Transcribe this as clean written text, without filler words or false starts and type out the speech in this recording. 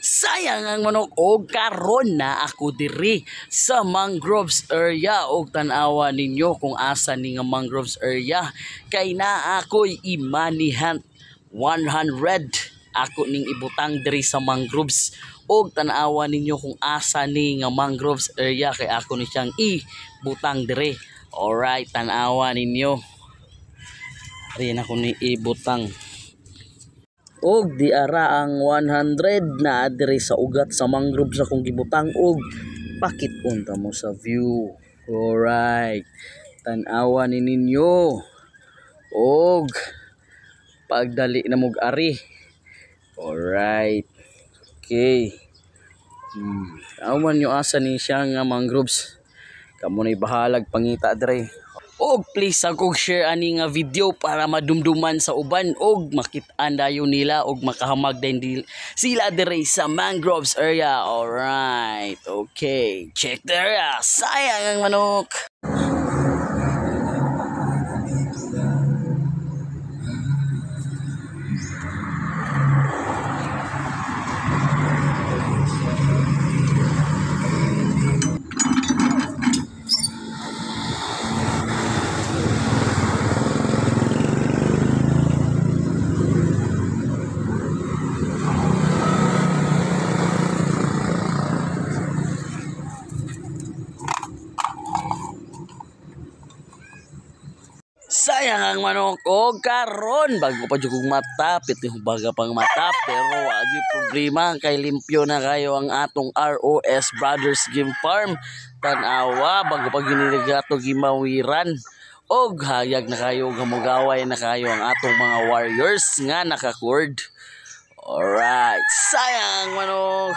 Sayang ang manok og karon na ako diri sa mangroves area og tan-awa ninyo kung asa ni nga mangroves area kay naa ako'y imanihan 100 ako ning ibutang diri sa mangroves og tan-awa ninyo kung asa ni nga mangroves area kay ako ni siyang ibutang diri. Alright, tan-awa ninyo. Rin ako ni ibutang. Og di ara ang 100 na diri sa ugat sa mangrove sa kong gibutang og pakit-on ta mo sa view. Alright, tan-awa ni ninyo og pagdali na mog ari. Alright, okay. Awan nyo asa ni siya nga mangroves. Kamo na'y bahalag pangita diri. Og please ako share ani nga video para madumduman sa uban og makit-an dayon nila og makahamag din sila dire sa mangroves area. Alright, okay, check the area. Sayang ang manok. Sayang ang manok og karon bago pa jud kog matapit yung baga pang mata pero agi problema kay limpyo na kayo ang atong ROS Brothers Game Farm. Tan-awa bago pa giniligato gimawiran og hayag na kayo gamugaway na kayo ang atong mga warriors nga naka-cord. Alright, sayang manok.